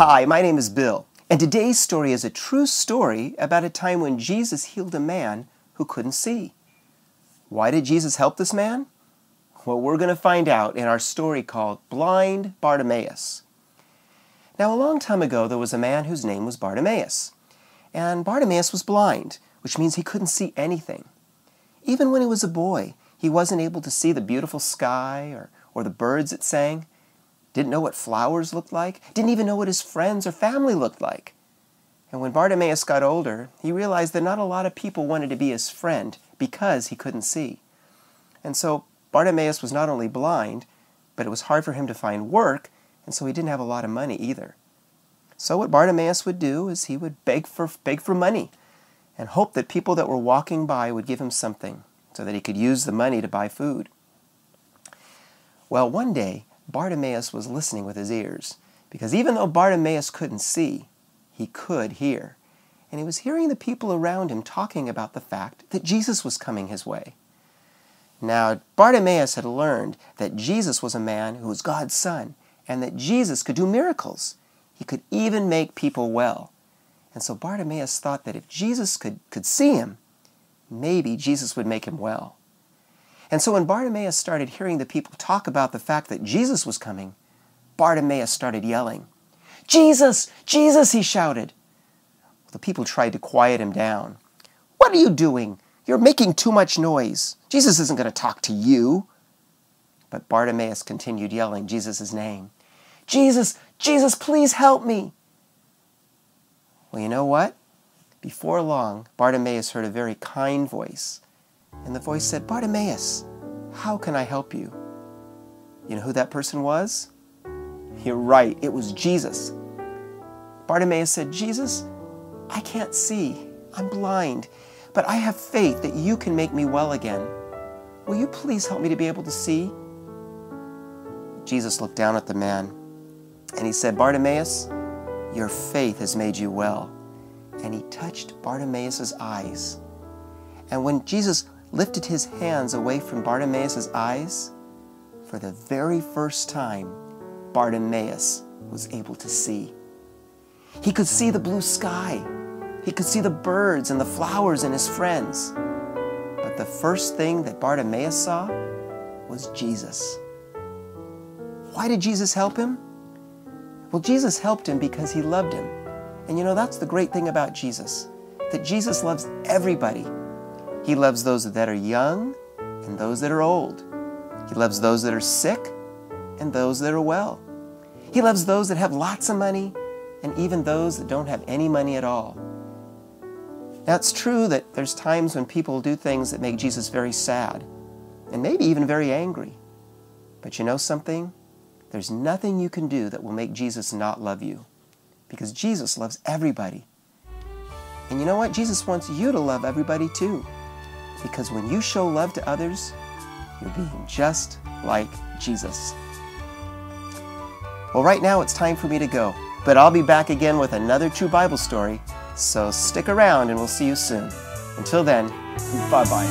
Hi, my name is Bill, and today's story is a true story about a time when Jesus healed a man who couldn't see. Why did Jesus help this man? Well, we're going to find out in our story called Blind Bartimaeus. Now, a long time ago, there was a man whose name was Bartimaeus. And Bartimaeus was blind, which means he couldn't see anything. Even when he was a boy, he wasn't able to see the beautiful sky or the birds that sang. Didn't know what flowers looked like, didn't even know what his friends or family looked like. And when Bartimaeus got older, he realized that not a lot of people wanted to be his friend because he couldn't see. And so Bartimaeus was not only blind, but it was hard for him to find work, and so he didn't have a lot of money either. So what Bartimaeus would do is he would beg for money and hope that people that were walking by would give him something so that he could use the money to buy food. Well, one day, Bartimaeus was listening with his ears, because even though Bartimaeus couldn't see, he could hear. And he was hearing the people around him talking about the fact that Jesus was coming his way. Now, Bartimaeus had learned that Jesus was a man who was God's son, and that Jesus could do miracles. He could even make people well. And so Bartimaeus thought that if Jesus could see him, maybe Jesus would make him well. And so when Bartimaeus started hearing the people talk about the fact that Jesus was coming, Bartimaeus started yelling, "Jesus! Jesus!" he shouted. The people tried to quiet him down. "What are you doing? You're making too much noise. Jesus isn't going to talk to you." But Bartimaeus continued yelling Jesus' name. "Jesus! Jesus, please help me!" Well, you know what? Before long, Bartimaeus heard a very kind voice. And the voice said, "Bartimaeus, how can I help you?" You know who that person was? You're right, it was Jesus. Bartimaeus said, "Jesus, I can't see. I'm blind, but I have faith that you can make me well again. Will you please help me to be able to see?" Jesus looked down at the man and he said, "Bartimaeus, your faith has made you well." And he touched Bartimaeus' eyes. And when Jesus lifted his hands away from Bartimaeus' eyes, for the very first time, Bartimaeus was able to see. He could see the blue sky. He could see the birds and the flowers and his friends. But the first thing that Bartimaeus saw was Jesus. Why did Jesus help him? Well, Jesus helped him because he loved him. And you know, that's the great thing about Jesus, that Jesus loves everybody. He loves those that are young and those that are old. He loves those that are sick and those that are well. He loves those that have lots of money and even those that don't have any money at all. Now, it's true that there's times when people do things that make Jesus very sad and maybe even very angry. But you know something? There's nothing you can do that will make Jesus not love you, because Jesus loves everybody. And you know what? Jesus wants you to love everybody too. Because when you show love to others, you're being just like Jesus. Well, right now it's time for me to go, but I'll be back again with another true Bible story, so stick around and we'll see you soon. Until then, bye-bye.